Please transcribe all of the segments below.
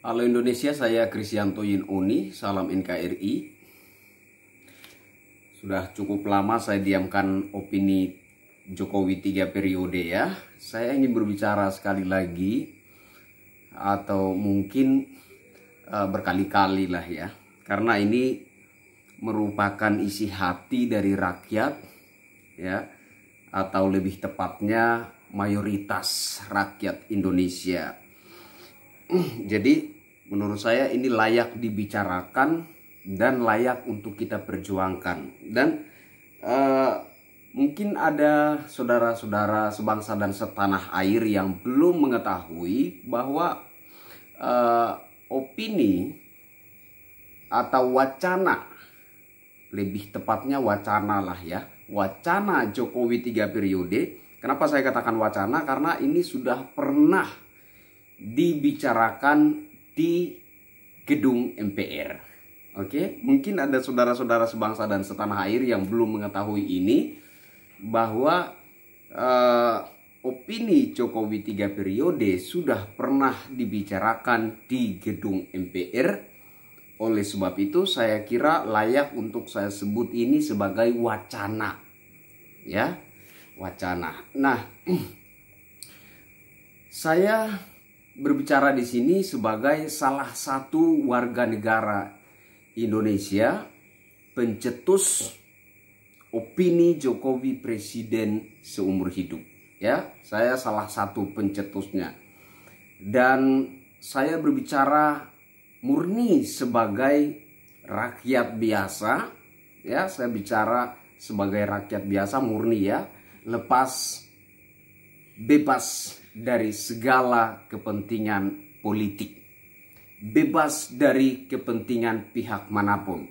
Halo Indonesia, saya Kristianto Yinoni, salam NKRI. Sudah cukup lama saya diamkan opini Jokowi 3 periode ya. Saya ingin berbicara sekali lagi, atau mungkin berkali-kali lah ya. Karena ini merupakan isi hati dari rakyat ya, atau lebih tepatnya mayoritas rakyat Indonesia. Jadi menurut saya ini layak dibicarakan dan layak untuk kita perjuangkan. Dan mungkin ada saudara-saudara sebangsa dan setanah air yang belum mengetahui bahwa opini atau wacana, lebih tepatnya wacana lah ya, wacana Jokowi 3 periode. Kenapa saya katakan wacana? Karena ini sudah pernah dibicarakan di gedung MPR. Oke, mungkin ada saudara-saudara sebangsa dan setanah air yang belum mengetahui ini, bahwa opini Jokowi 3 periode sudah pernah dibicarakan di gedung MPR. Oleh sebab itu saya kira layak untuk saya sebut ini sebagai wacana. Ya, wacana. Nah, saya berbicara di sini sebagai salah satu warga negara Indonesia pencetus opini Jokowi presiden seumur hidup. Ya, saya salah satu pencetusnya. Dan saya berbicara murni sebagai rakyat biasa. Ya, saya bicara sebagai rakyat biasa murni ya, bebas dari segala kepentingan politik, bebas dari kepentingan pihak manapun.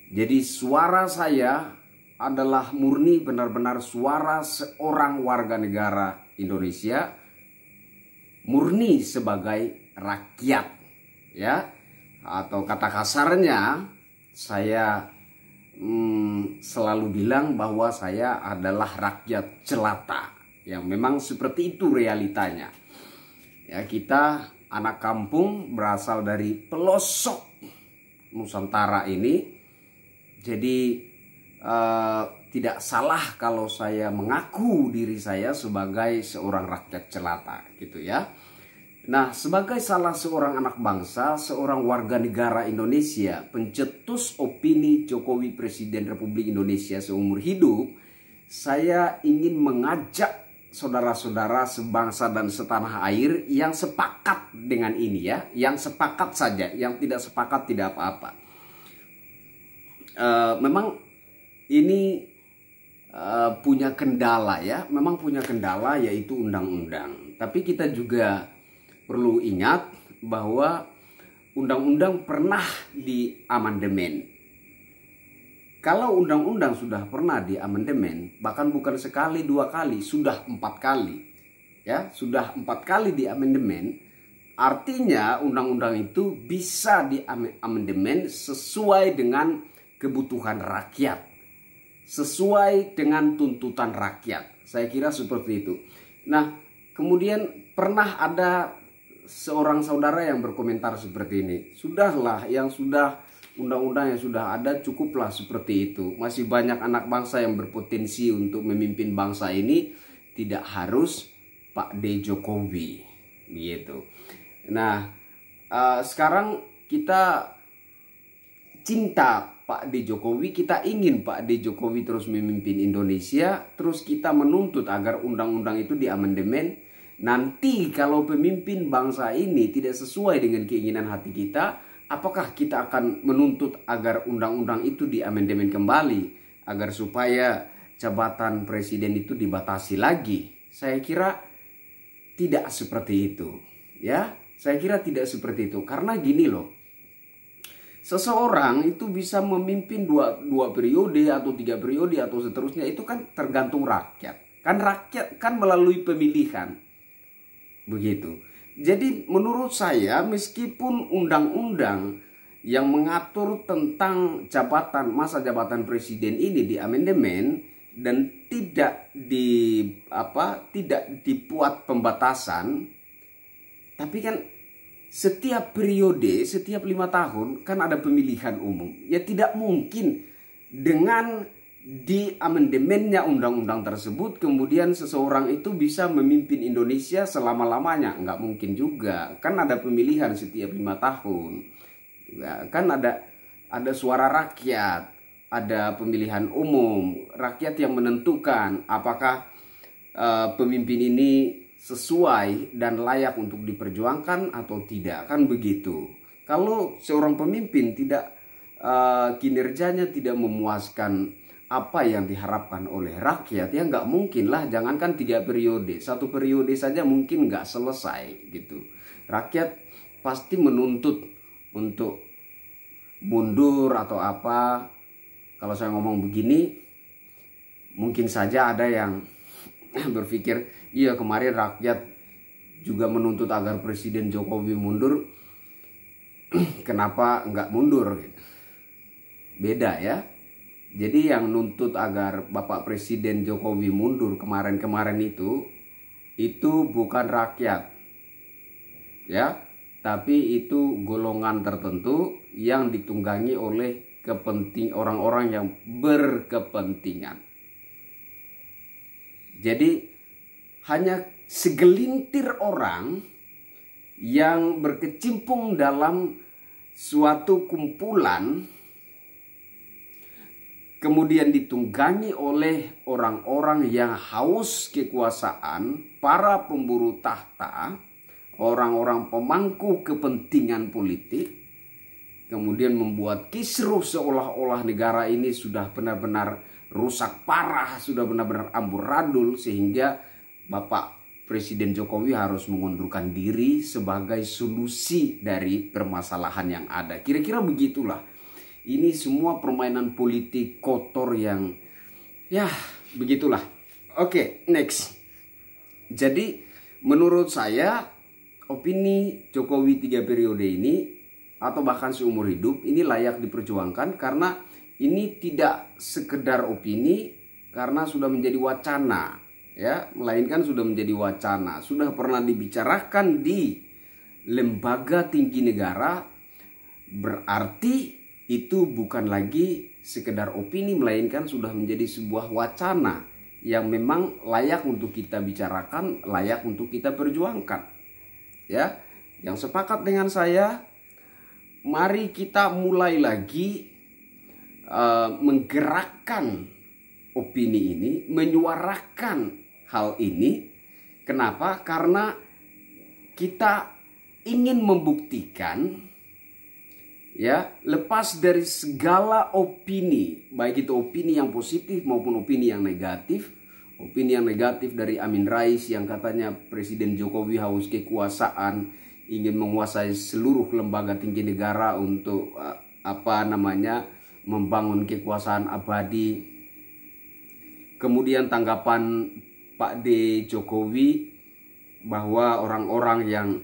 Jadi suara saya adalah murni benar-benar suara seorang warga negara Indonesia, murni sebagai rakyat ya, atau kata kasarnya saya selalu bilang bahwa saya adalah rakyat jelata. Yang memang seperti itu realitanya. Ya, kita anak kampung berasal dari pelosok Nusantara ini. Jadi tidak salah kalau saya mengaku diri saya sebagai seorang rakyat jelata gitu ya. Nah, sebagai salah seorang anak bangsa, seorang warga negara Indonesia, pencetus opini Jokowi Presiden Republik Indonesia seumur hidup, saya ingin mengajak saudara-saudara sebangsa dan setanah air yang sepakat dengan ini ya, yang sepakat saja, yang tidak sepakat tidak apa-apa. Memang ini punya kendala ya, memang punya kendala yaitu undang-undang. Tapi kita juga perlu ingat bahwa undang-undang pernah diamandemen. Kalau undang-undang sudah pernah diamandemen, bahkan bukan sekali dua kali, sudah 4 kali. Ya, sudah 4 kali diamandemen, artinya undang-undang itu bisa diamandemen sesuai dengan kebutuhan rakyat, sesuai dengan tuntutan rakyat. Saya kira seperti itu. Nah, kemudian pernah ada seorang saudara yang berkomentar seperti ini. Sudahlah, yang sudah undang-undang yang sudah ada cukuplah seperti itu. Masih banyak anak bangsa yang berpotensi untuk memimpin bangsa ini, tidak harus Pak D. Jokowi begitu. Nah, sekarang kita cinta Pak D. Jokowi, kita ingin Pak D. Jokowi terus memimpin Indonesia, terus kita menuntut agar undang-undang itu diamandemen. Nanti kalau pemimpin bangsa ini tidak sesuai dengan keinginan hati kita, apakah kita akan menuntut agar undang-undang itu diamandemen kembali, agar supaya jabatan presiden itu dibatasi lagi? Saya kira tidak seperti itu. Ya, saya kira tidak seperti itu. Karena gini loh, seseorang itu bisa memimpin dua periode atau 3 periode atau seterusnya, itu kan tergantung rakyat. Kan rakyat kan melalui pemilihan. Begitu. Jadi menurut saya, meskipun undang-undang yang mengatur tentang masa jabatan presiden ini diamandemen dan tidak dibuat pembatasan, tapi kan setiap periode, setiap 5 tahun kan ada pemilihan umum. Ya tidak mungkin dengan di amandemennya undang-undang tersebut kemudian seseorang itu bisa memimpin Indonesia selama-lamanya. Nggak mungkin juga. Kan ada pemilihan setiap 5 tahun. Ya, kan ada suara rakyat, ada pemilihan umum, rakyat yang menentukan apakah pemimpin ini sesuai dan layak untuk diperjuangkan atau tidak, kan begitu. Kalau seorang pemimpin tidak kinerjanya tidak memuaskan apa yang diharapkan oleh rakyat, ya nggak mungkin lah. Jangankan 3 periode, 1 periode saja mungkin nggak selesai gitu. Rakyat pasti menuntut untuk mundur atau apa. Kalau saya ngomong begini, mungkin saja ada yang berpikir, iya kemarin rakyat juga menuntut agar Presiden Jokowi mundur, kenapa nggak mundur? Beda ya. Jadi yang nuntut agar Bapak Presiden Jokowi mundur kemarin-kemarin itu bukan rakyat, ya, tapi itu golongan tertentu yang ditunggangi oleh orang-orang yang berkepentingan. Jadi hanya segelintir orang yang berkecimpung dalam suatu kumpulan kemudian ditunggangi oleh orang-orang yang haus kekuasaan, para pemburu tahta, orang-orang pemangku kepentingan politik, kemudian membuat kisruh seolah-olah negara ini sudah benar-benar rusak parah, sudah benar-benar amburadul, sehingga Bapak Presiden Jokowi harus mengundurkan diri sebagai solusi dari permasalahan yang ada. Kira-kira begitulah. Ini semua permainan politik kotor yang ya begitulah. Oke, next. Jadi menurut saya opini Jokowi 3 periode ini atau bahkan seumur hidup ini layak diperjuangkan karena ini tidak sekedar opini, karena sudah menjadi wacana, ya, melainkan sudah menjadi wacana, sudah pernah dibicarakan di lembaga tinggi negara. Berarti itu bukan lagi sekedar opini, melainkan sudah menjadi sebuah wacana yang memang layak untuk kita bicarakan, layak untuk kita perjuangkan. Ya, yang sepakat dengan saya, mari kita mulai lagi menggerakkan opini ini, menyuarakan hal ini. Kenapa? Karena kita ingin membuktikan, ya, lepas dari segala opini, baik itu opini yang positif maupun opini yang negatif. Opini yang negatif dari Amin Rais yang katanya Presiden Jokowi haus kekuasaan, ingin menguasai seluruh lembaga tinggi negara untuk membangun kekuasaan abadi. Kemudian tanggapan Pak D. Jokowi bahwa orang-orang yang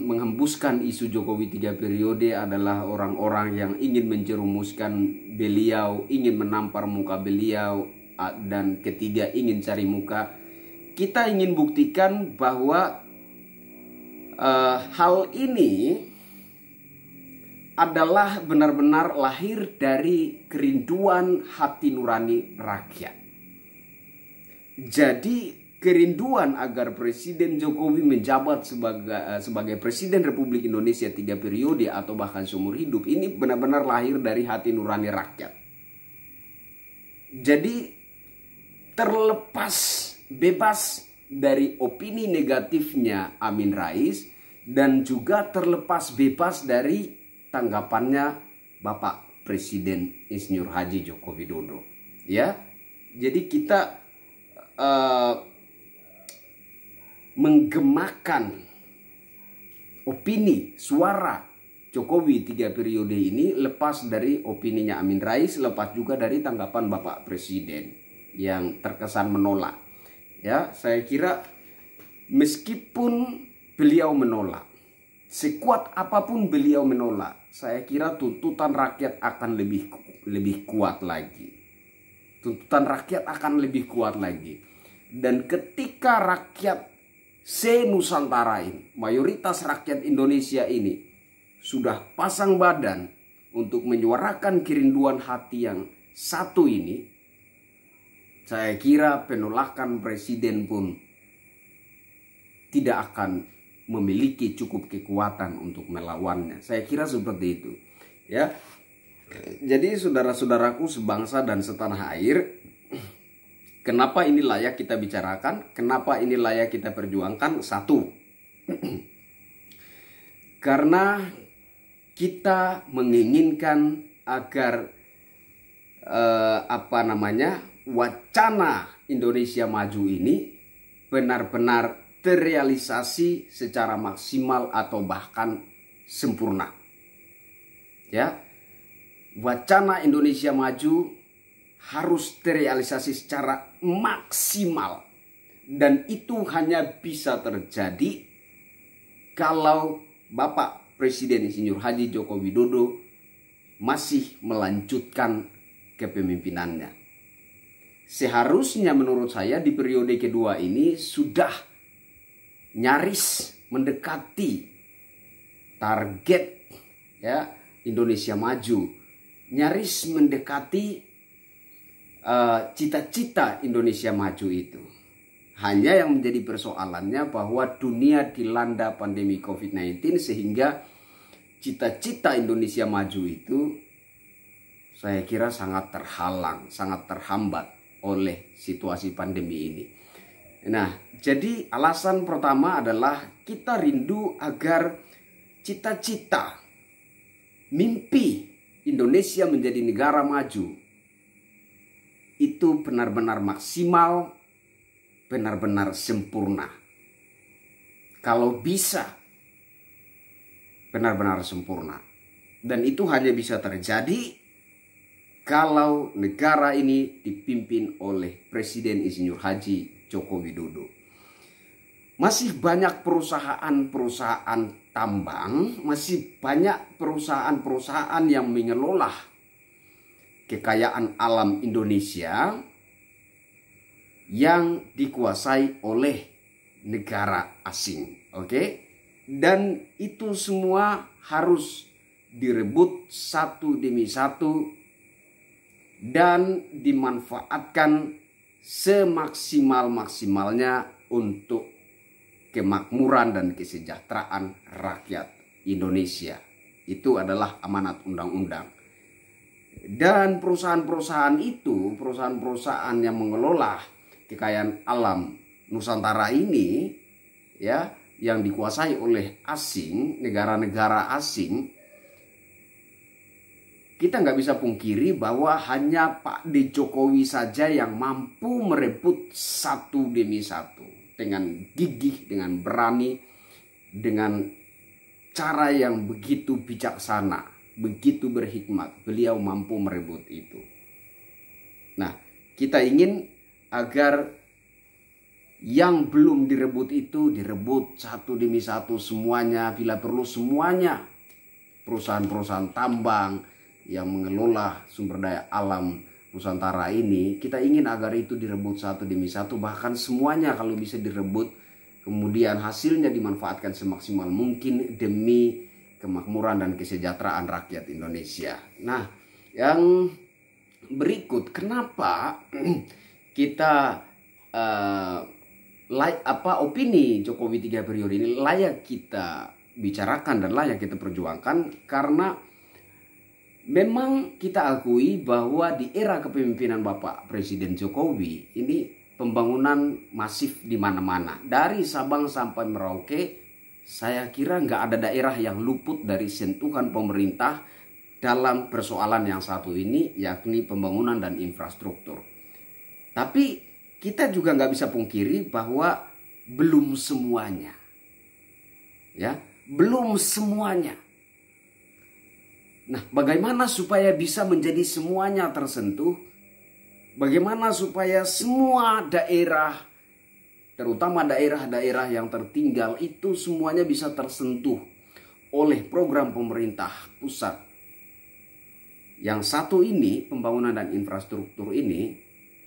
menghembuskan isu Jokowi 3 periode adalah orang-orang yang ingin menjerumuskan beliau, ingin menampar muka beliau, dan ketiga ingin cari muka. Kita ingin buktikan bahwa hal ini adalah benar-benar lahir dari kerinduan hati nurani rakyat. Jadi kerinduan agar Presiden Jokowi menjabat sebagai Presiden Republik Indonesia 3 periode atau bahkan seumur hidup ini benar-benar lahir dari hati nurani rakyat. Jadi terlepas bebas dari opini negatifnya Amin Rais dan juga terlepas bebas dari tanggapannya Bapak Presiden Insinyur Haji Joko Widodo. Ya, jadi kita menggemakan opini suara Jokowi 3 periode ini lepas dari opininya Amin Rais, lepas juga dari tanggapan Bapak Presiden yang terkesan menolak. Ya, saya kira meskipun beliau menolak, sekuat apapun beliau menolak, saya kira tuntutan rakyat akan lebih kuat lagi. Tuntutan rakyat akan lebih kuat lagi. Dan ketika rakyat se-Nusantara ini, mayoritas rakyat Indonesia ini sudah pasang badan untuk menyuarakan kerinduan hati yang satu ini, saya kira penolakan presiden pun tidak akan memiliki cukup kekuatan untuk melawannya. Saya kira seperti itu. Ya. Jadi saudara-saudaraku sebangsa dan setanah air, kenapa ini layak kita bicarakan? Kenapa ini layak kita perjuangkan? Satu, karena kita menginginkan agar wacana Indonesia Maju ini benar-benar terrealisasi secara maksimal atau bahkan sempurna. Ya, wacana Indonesia Maju harus terrealisasi secara maksimal, dan itu hanya bisa terjadi kalau Bapak Presiden Insinyur Haji Joko Widodo masih melanjutkan kepemimpinannya. Seharusnya menurut saya di periode kedua ini sudah nyaris mendekati target ya Indonesia Maju, nyaris mendekati cita-cita Indonesia Maju itu. Hanya yang menjadi persoalannya bahwa dunia dilanda pandemi COVID-19 sehingga cita-cita Indonesia Maju itu saya kira sangat terhalang, sangat terhambat oleh situasi pandemi ini. Nah, jadi alasan pertama adalah kita rindu agar cita-cita, mimpi Indonesia menjadi negara maju itu benar-benar maksimal, benar-benar sempurna. Kalau bisa, benar-benar sempurna. Dan itu hanya bisa terjadi kalau negara ini dipimpin oleh Presiden Insinyur Haji Joko Widodo. Masih banyak perusahaan-perusahaan tambang, masih banyak perusahaan-perusahaan yang mengelola kekayaan alam Indonesia yang dikuasai oleh negara asing. Oke? Dan itu semua harus direbut satu demi satu dan dimanfaatkan semaksimal-maksimalnya untuk kemakmuran dan kesejahteraan rakyat Indonesia. Itu adalah amanat undang-undang. Dan perusahaan-perusahaan itu, perusahaan-perusahaan yang mengelola kekayaan alam Nusantara ini, ya, yang dikuasai oleh asing, negara-negara asing, kita nggak bisa pungkiri bahwa hanya Pak D. Jokowi saja yang mampu merebut satu demi satu dengan gigih, dengan berani, dengan cara yang begitu bijaksana, begitu berhikmat. Beliau mampu merebut itu. Nah, kita ingin agar yang belum direbut itu direbut satu demi satu semuanya, bila perlu semuanya. Perusahaan-perusahaan tambang yang mengelola sumber daya alam Nusantara ini, kita ingin agar itu direbut satu demi satu, bahkan semuanya kalau bisa direbut, kemudian hasilnya dimanfaatkan semaksimal mungkin demi kemakmuran dan kesejahteraan rakyat Indonesia. Nah, yang berikut, kenapa kita opini Jokowi 3 periode ini layak kita bicarakan dan layak kita perjuangkan, karena memang kita akui bahwa di era kepemimpinan Bapak Presiden Jokowi ini pembangunan masif di mana-mana. Dari Sabang sampai Merauke, saya kira nggak ada daerah yang luput dari sentuhan pemerintah dalam persoalan yang satu ini, yakni pembangunan dan infrastruktur. Tapi kita juga nggak bisa pungkiri bahwa belum semuanya. Ya, belum semuanya. Nah, bagaimana supaya bisa menjadi semuanya tersentuh? Bagaimana supaya semua daerah, terutama daerah-daerah yang tertinggal itu semuanya bisa tersentuh oleh program pemerintah pusat? Yang satu ini, pembangunan dan infrastruktur ini,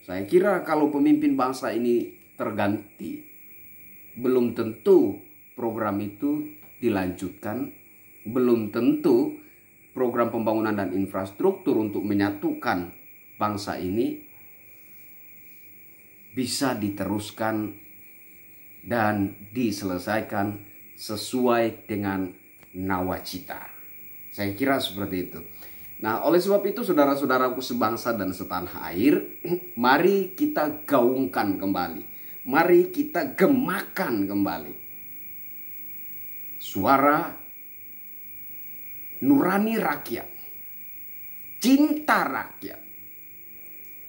saya kira kalau pemimpin bangsa ini terganti, belum tentu program itu dilanjutkan, belum tentu program pembangunan dan infrastruktur untuk menyatukan bangsa ini bisa diteruskan dan diselesaikan sesuai dengan nawacita. Saya kira seperti itu. Nah, oleh sebab itu saudara-saudaraku sebangsa dan setanah air, mari kita gaungkan kembali. Mari kita gemakan kembali suara nurani rakyat, cinta rakyat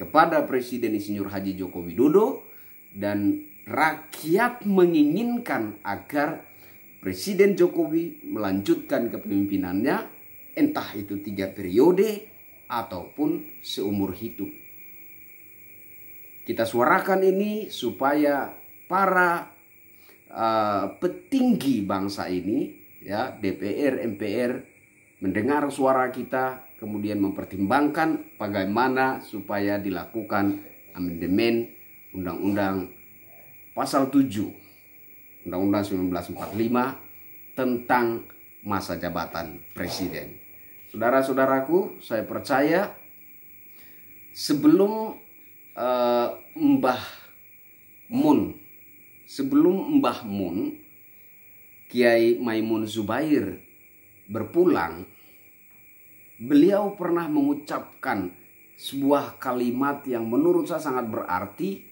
kepada Presiden Insinyur Haji Joko Widodo, dan rakyat menginginkan agar Presiden Jokowi melanjutkan kepemimpinannya, entah itu 3 periode ataupun seumur hidup. Kita suarakan ini supaya para petinggi bangsa ini, ya, DPR, MPR, mendengar suara kita, kemudian mempertimbangkan bagaimana supaya dilakukan amandemen Undang-Undang Pasal 7 Undang-Undang 1945 tentang masa jabatan presiden. Saudara-saudaraku, saya percaya sebelum Mbah Mun, Kiai Maimun Zubair berpulang, beliau pernah mengucapkan sebuah kalimat yang menurut saya sangat berarti.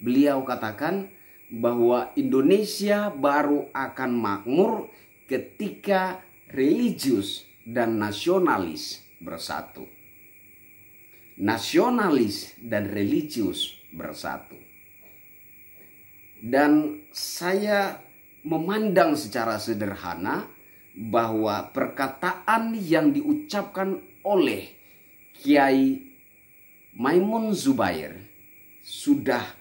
Beliau katakan bahwa Indonesia baru akan makmur ketika religius dan nasionalis bersatu. Nasionalis dan religius bersatu. Dan saya memandang secara sederhana bahwa perkataan yang diucapkan oleh Kiai Maimun Zubair sudah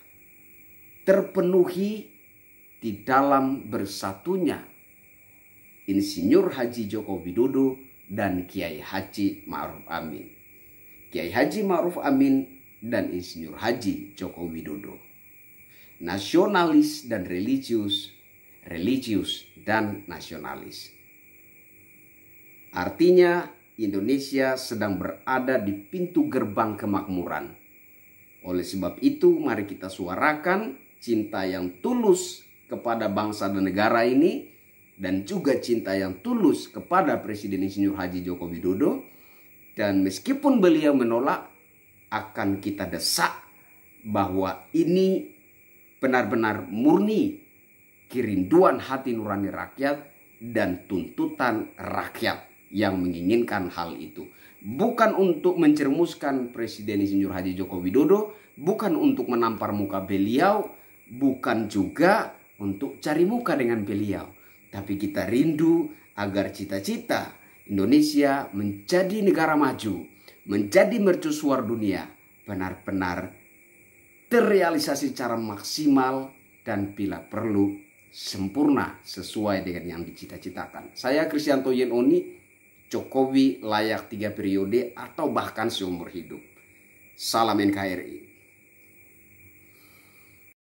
terpenuhi di dalam bersatunya Insinyur Haji Joko Widodo dan Kiai Haji Ma'ruf Amin. Kiai Haji Ma'ruf Amin dan Insinyur Haji Joko Widodo. Nasionalis dan religius, religius dan nasionalis. Artinya Indonesia sedang berada di pintu gerbang kemakmuran. Oleh sebab itu mari kita suarakan cinta yang tulus kepada bangsa dan negara ini, dan juga cinta yang tulus kepada Presiden Insinyur Haji Joko Widodo. Dan meskipun beliau menolak, akan kita desak bahwa ini benar-benar murni kerinduan hati nurani rakyat dan tuntutan rakyat yang menginginkan hal itu. Bukan untuk mencermuskan Presiden Insinyur Haji Joko Widodo, bukan untuk menampar muka beliau, bukan juga untuk cari muka dengan beliau. Tapi kita rindu agar cita-cita Indonesia menjadi negara maju, menjadi mercusuar dunia, benar-benar terrealisasi secara maksimal dan bila perlu sempurna sesuai dengan yang dicita-citakan. Saya Kristianto Yenoni, Jokowi layak 3 periode atau bahkan seumur hidup. Salam NKRI.